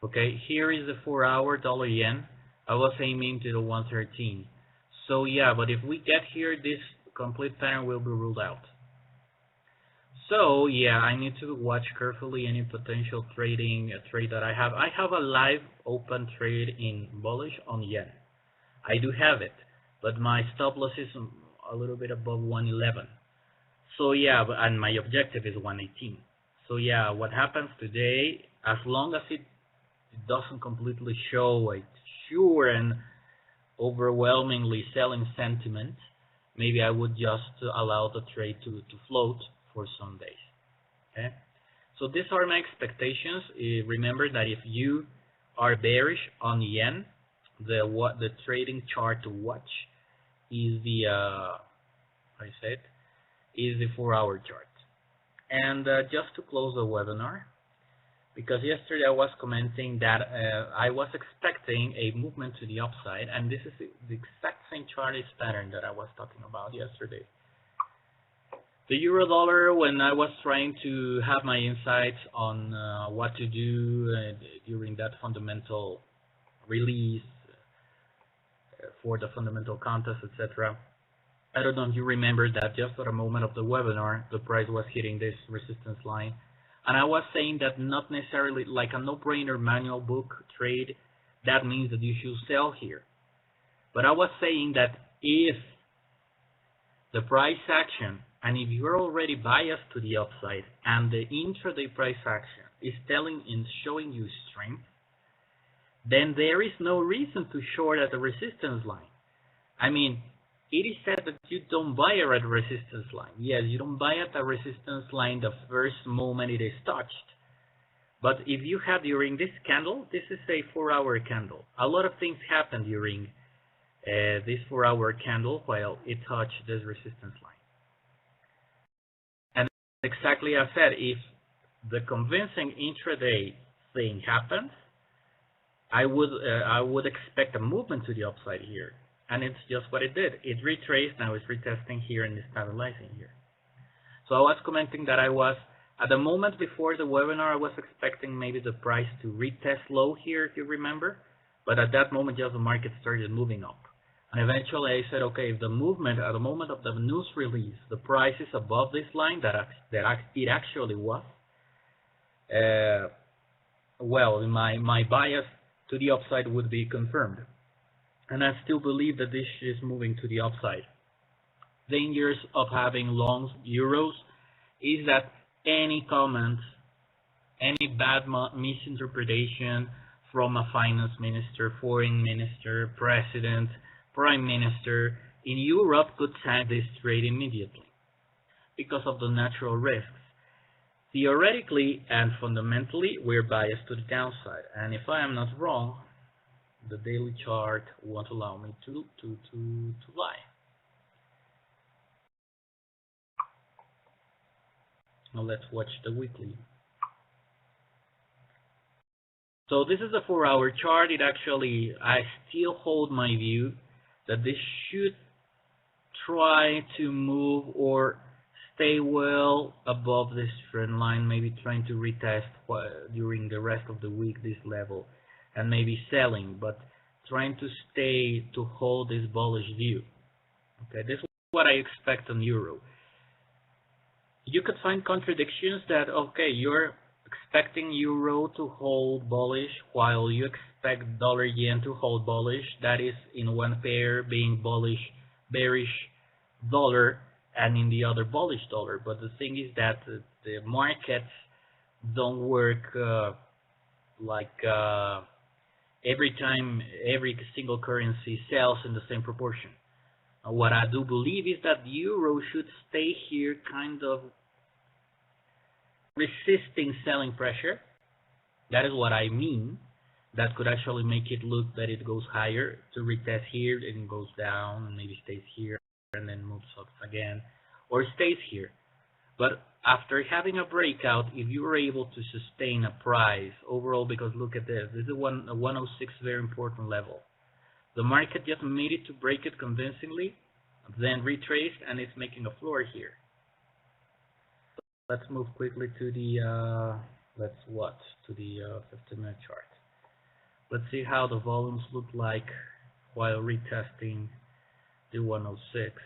Okay, here is the 4-hour dollar yen. I was aiming to the 113. So yeah, but if we get here, this complete pattern will be ruled out. So yeah, I need to watch carefully any potential trade that I have. I have a live open trade in bullish on yen. I do have it, but my stop loss is a little bit above 111. So yeah, and my objective is 118. So yeah, what happens today, as long as it doesn't completely show a sure and overwhelmingly selling sentiment, maybe I would just allow the trade to float for some days. Okay, so these are my expectations. Remember that if you are bearish on yen, the trading chart to watch is the is the 4-hour chart. And just to close the webinar, because yesterday I was commenting that I was expecting a movement to the upside, and this is the exact same chartist pattern that I was talking about yesterday. The euro dollar, when I was trying to have my insights on what to do during that fundamental release for the fundamental contest, etc. I don't know if you remember that just at a moment of the webinar, the price was hitting this resistance line. And I was saying that not necessarily like a no-brainer manual book trade, that means that you should sell here. But I was saying that if the price action, and if you're already biased to the upside, and the intraday price action is telling and showing you strength, then there is no reason to short at the resistance line. I mean, it is said that you don't buy at the resistance line. Yes, you don't buy at the resistance line the first moment it is touched. But if you have during this candle, this is a 4-hour candle. A lot of things happen during this 4-hour candle while it touched this resistance line. And exactly as I said, if the convincing intraday thing happens, I would expect a movement to the upside here. And it's just what it did. It retraced, now it's retesting here and stabilizing here. So I was commenting that I was, at the moment before the webinar, I was expecting maybe the price to retest low here, if you remember. But at that moment, just the market started moving up. And eventually I said, okay, if the movement at the moment of the news release, the price is above this line that it actually was, well, my bias to the upside would be confirmed. And I still believe that this is moving to the upside. Dangers of having long euros is that any comments, any bad misinterpretation from a finance minister, foreign minister, president, prime minister in Europe could tank this trade immediately because of the natural risks. Theoretically and fundamentally, we're biased to the downside. And if I am not wrong, the daily chart won't allow me to lie. Now let's watch the weekly. So this is a 4-hour chart. It actually, I still hold my view that this should try to move or stay well above this trend line, maybe trying to retest during the rest of the week this level, and maybe selling, but trying to hold this bullish view. Okay, this is what I expect on euro. You could find contradictions that, okay, you're expecting euro to hold bullish while you expect dollar yen to hold bullish. That is in one pair being bullish, bearish dollar, and in the other bullish dollar. But the thing is that the markets don't work like every time every single currency sells in the same proportion. What I do believe is that the euro should stay here kind of resisting selling pressure. That is what I mean. that could actually make it look that it goes higher to retest here, and goes down, and maybe stays here, and then moves up again, or stays here. But after having a breakout, if you are able to sustain a price overall, because look at this, this is a 106 very important level. The market just made it to break it convincingly, then retraced, and it's making a floor here. Let's move quickly to the to the 15-minute chart. Let's see how the volumes look like while retesting the 106.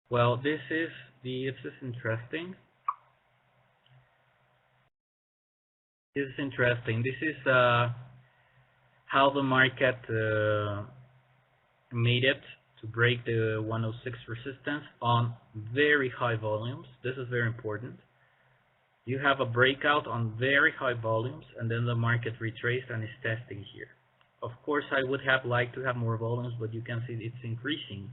Well, this is interesting. This is interesting. This is how the market made it to break the 106 resistance on very high volumes. This is very important. You have a breakout on very high volumes, and then the market retraced and is testing here. Of course, I would have liked to have more volumes, but you can see it's increasing.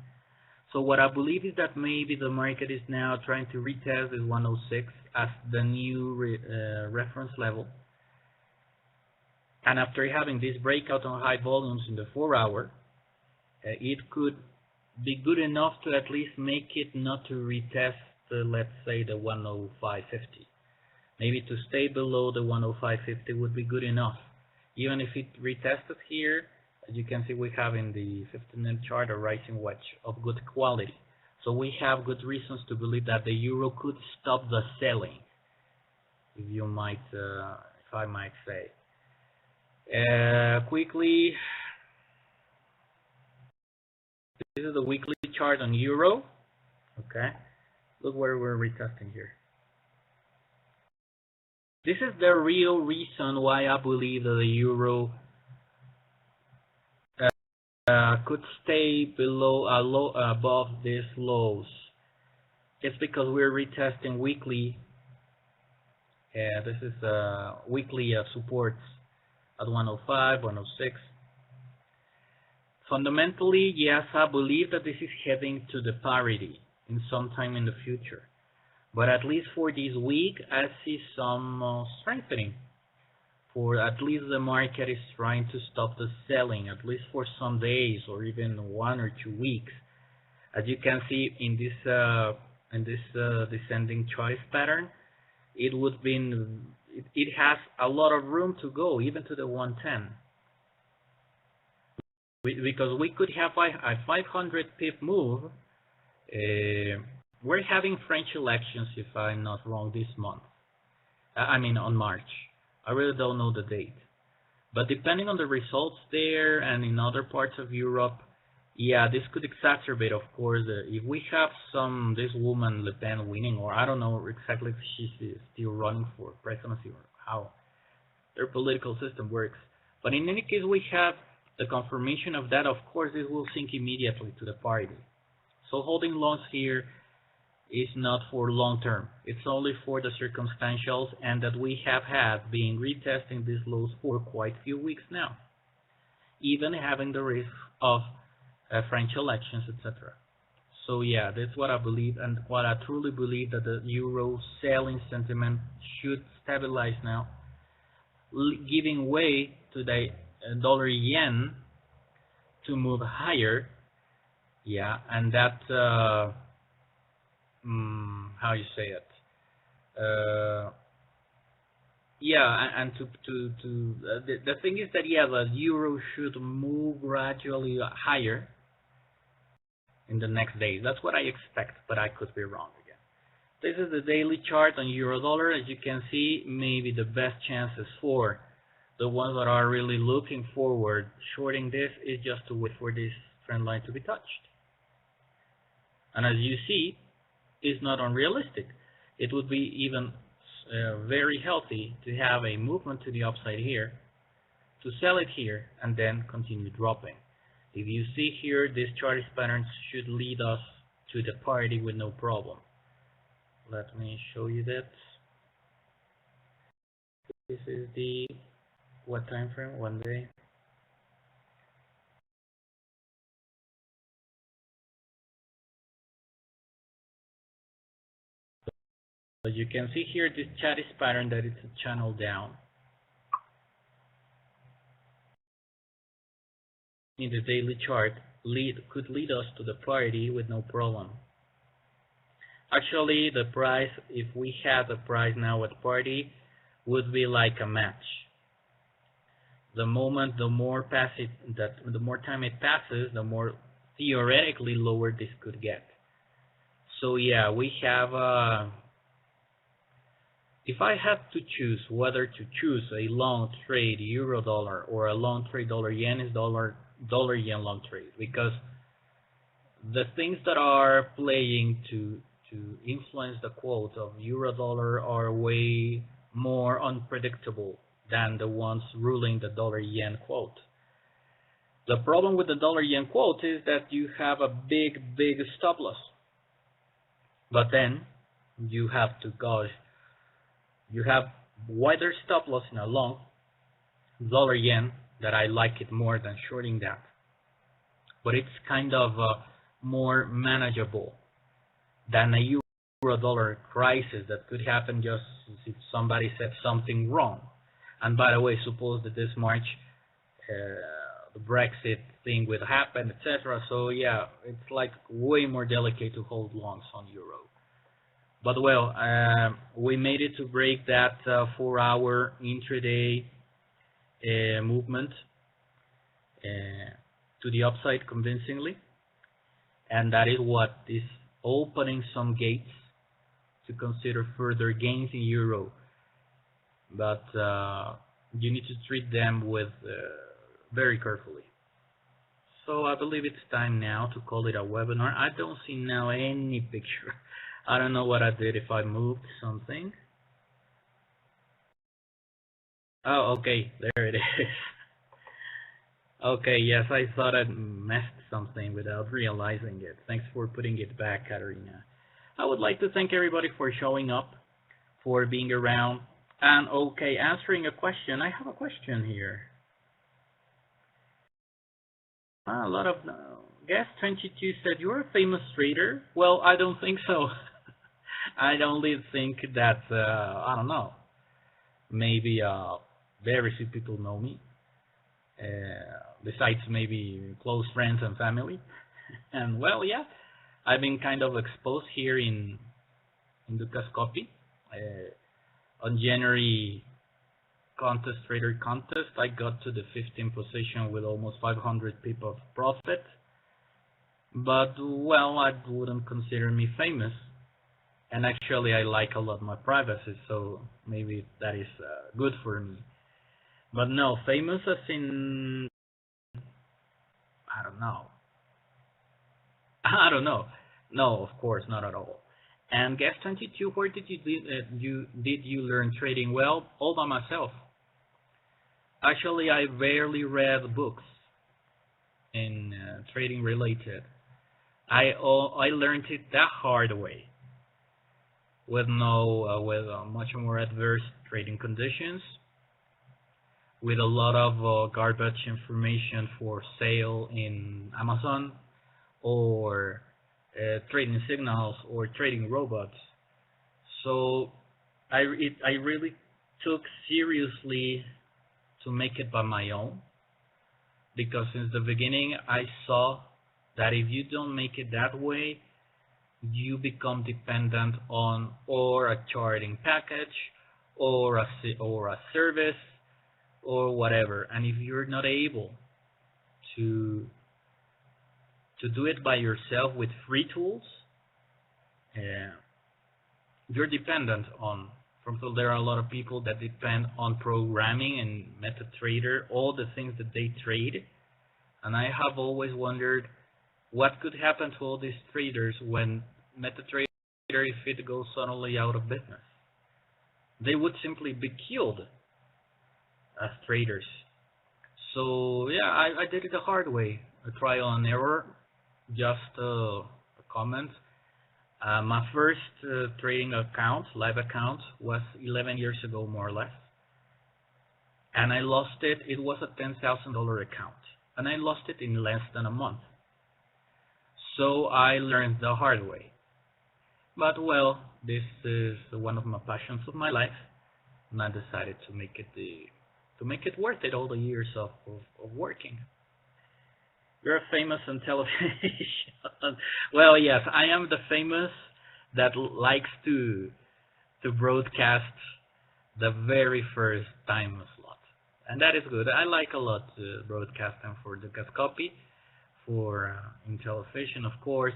So what I believe is that maybe the market is now trying to retest this 106 as the new reference level. And after having this breakout on high volumes in the 4-hour, it could be good enough to at least make it not to retest, let's say, the 105.50. Maybe to stay below the 105.50 would be good enough. Even if it retested here, as you can see, we have in the 15-minute chart a rising wedge of good quality. So we have good reasons to believe that the euro could stop the selling, if you might, if I might say. Quickly, this is the weekly chart on euro. Okay, look where we're retesting here. This is the real reason why I believe that the euro could stay below above these lows. It's because we're retesting weekly. This is weekly supports at 105, 106. Fundamentally, yes, I believe that this is heading to the parity in some time in the future. But at least for this week, I see some strengthening. For at least the market is trying to stop the selling, at least for some days or even 1 or 2 weeks. As you can see in this descending choice pattern, it has a lot of room to go, even to the 110. Because we could have a 500 pip move. We're having French elections, if I'm not wrong, this month. I mean on March. I really don't know the date. But depending on the results there and in other parts of Europe, yeah, this could exacerbate, of course, if we have this woman Le Pen winning, or I don't know exactly if she's still running for presidency or how their political system works. But in any case, we have the confirmation of that. Of course, this will sink immediately to the party. So holding longs here is not for long term. It's only for the circumstantials, and that we have had been retesting these lows for quite a few weeks now, even having the risk of French elections, etc. So yeah, that's what I believe, and what I truly believe, that the euro selling sentiment should stabilize now, giving way to the dollar yen to move higher. Yeah, and that how you say it? Yeah, and the thing is that, yeah, the euro should move gradually higher in the next days. That's what I expect, but I could be wrong again. This is the daily chart on euro dollar. As you can see, maybe the best chances for the ones that are really looking forward shorting this is just to wait for this trend line to be touched. And as you see, it's not unrealistic. It would be even very healthy to have a movement to the upside here, to sell it here, and then continue dropping. If you see here, this chart pattern should lead us to the parity with no problem. Let me show you that. This is the what time frame? 1 day. you can see here this chat is pattern that it's a channel down. In the daily chart could lead us to the party with no problem. Actually, the price, if we had the price now at party, would be like a match. The more time it passes, the more theoretically lower this could get. So yeah, we have if I had to choose whether to choose a long trade euro dollar or a long trade dollar yen, is dollar yen long trade, because the things that are playing to influence the quote of euro dollar are way more unpredictable than the ones ruling the dollar yen quote. The problem with the dollar yen quote is that you have a big stop loss, but then you have wider stop loss in a long dollar yen that I like it more than shorting that, but it's kind of more manageable than a euro dollar crisis that could happen just if somebody said something wrong. And by the way, suppose that this March the Brexit thing will happen, etc. So yeah, it's like way more delicate to hold longs on euro. But well, we made it to break that 4-hour intraday movement to the upside convincingly, and that is what is opening some gates to consider further gains in euro. But you need to treat them with very carefully. So I believe it's time now to call it a webinar. I don't see now any picture. I don't know what I did, if I moved something. Oh, okay, there it is. Okay, yes, I thought I'd messed something without realizing it. Thanks for putting it back, Katarina. I would like to thank everybody for showing up, for being around, and okay, answering a question. I have a question here. A lot of guest 22 said, you're a famous trader. Well, I don't think so. I only think that, I don't know, maybe very few people know me, besides maybe close friends and family. And well, yeah, I've been kind of exposed here in Dukascopy. On January trader contest, I got to the 15th position with almost 500 pip of profit. But well, I wouldn't consider me famous. And actually, I like a lot my privacy, so maybe that is good for me. But no, famous as in, I don't know. I don't know. No, of course, not at all. And guest 22, where did you learn trading? Well, all by myself. Actually, I rarely read books in trading related. I learned it that hard way, with much more adverse trading conditions, with a lot of garbage information for sale in Amazon, or trading signals, or trading robots. So I really took seriously to make it by my own, because since the beginning I saw that if you don't make it that way, you become dependent on or a charting package or a service or whatever. And if you're not able to do it by yourself with free tools, you're dependent on. For example, there are a lot of people that depend on programming and MetaTrader, all the things that they trade. And I have always wondered what could happen to all these traders when MetaTrader, if it goes suddenly out of business. They would simply be killed as traders. So yeah, I did it the hard way, a trial and error. Just a comment. My first trading account, live account, was 11 years ago, more or less. And I lost it. It was a $10,000 account. And I lost it in less than a month. So I learned the hard way. But well, this is one of my passions of my life, and I decided to make it worth it all the years of working. You're famous on television. Well, yes, I am the famous that likes to broadcast the very first time slot, and that is good. I like a lot broadcasting for Dukascopy, for in television, of course.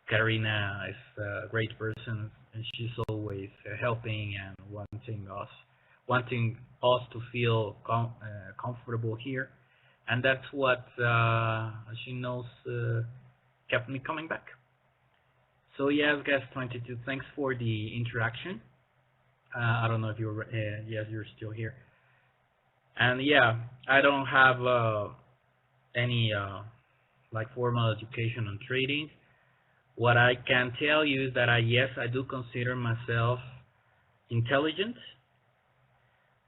Karina is a great person, and she's always helping and wanting us to feel comfortable here, and that's what she knows kept me coming back. So yes, guest 22, thanks for the interaction. I don't know if you're yes, you're still here, and yeah, I don't have any like formal education on trading. What I can tell you is that yes, I do consider myself intelligent,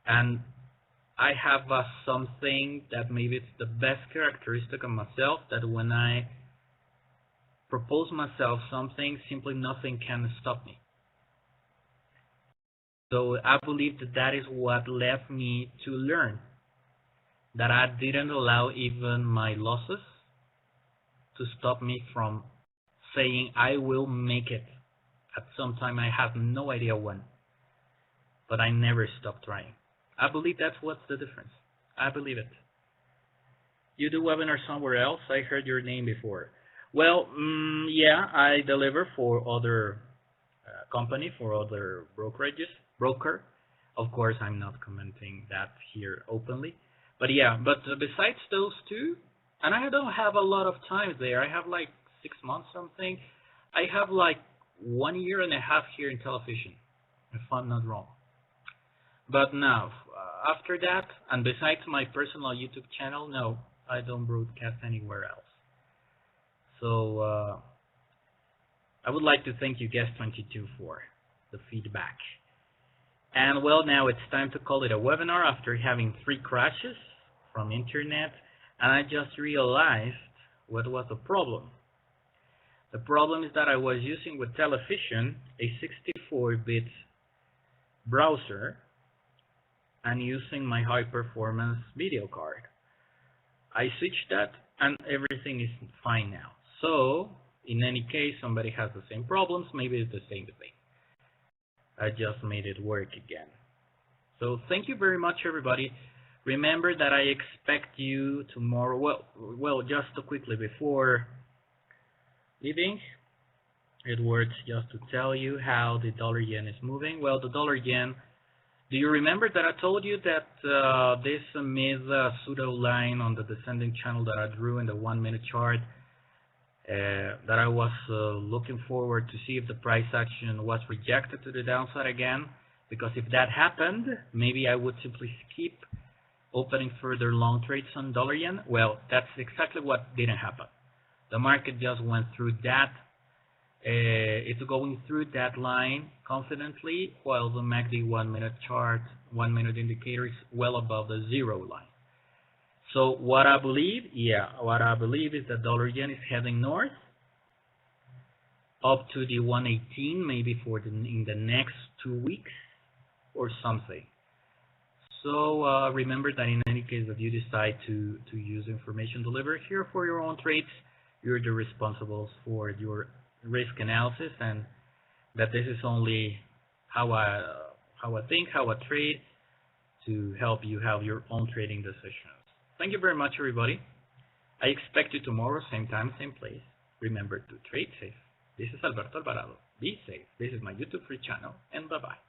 and I have something that maybe it's the best characteristic of myself, that when I propose myself something, simply nothing can stop me. So I believe that that is what led me to learn, that I didn't allow even my losses to stop me from saying I will make it at some time. I have no idea when, but I never stopped trying. I believe that's what's the difference. I believe it. You do webinars somewhere else? I heard your name before. Well, yeah, I deliver for other company, for other broker. Of course, I'm not commenting that here openly. But yeah, but besides those two, and I don't have a lot of time there. I have like 6 months something. I have like 1 year and a half here in television, if I'm not wrong. But now, after that, and besides my personal YouTube channel, no, I don't broadcast anywhere else. So I would like to thank you, Guest 22, for the feedback. And well, now it's time to call it a webinar after having 3 crashes from internet, and I just realized what was the problem. The problem is that I was using with television a 64-bit browser and using my high-performance video card. I switched that and everything is fine now. So, in any case, somebody has the same problems, maybe it's the same thing. I just made it work again. So, thank you very much, everybody. Remember that I expect you tomorrow. Well, just quickly before leaving, Edwards, just to tell you how the dollar-yen is moving. Well, the dollar-yen, do you remember that I told you that this mid-pseudo line on the descending channel that I drew in the 1-minute chart, that I was looking forward to see if the price action was rejected to the downside again? Because if that happened, maybe I would simply skip opening further long trades on dollar-yen. Well, that's exactly what didn't happen. The market just went through that. It's going through that line confidently, while the MACD 1-minute chart, 1-minute indicator is well above the 0 line. So what I believe, is that dollar-yen is heading north up to the 118, maybe in the next 2 weeks or something. So remember that in any case that you decide to use information delivered here for your own trades, you're the responsibles for your risk analysis, and that this is only how I think, how I trade, to help you have your own trading decisions. Thank you very much, everybody. I expect you tomorrow, same time, same place. Remember to trade safe. This is Alberto Alvarado. Be safe. This is my YouTube free channel, and bye-bye.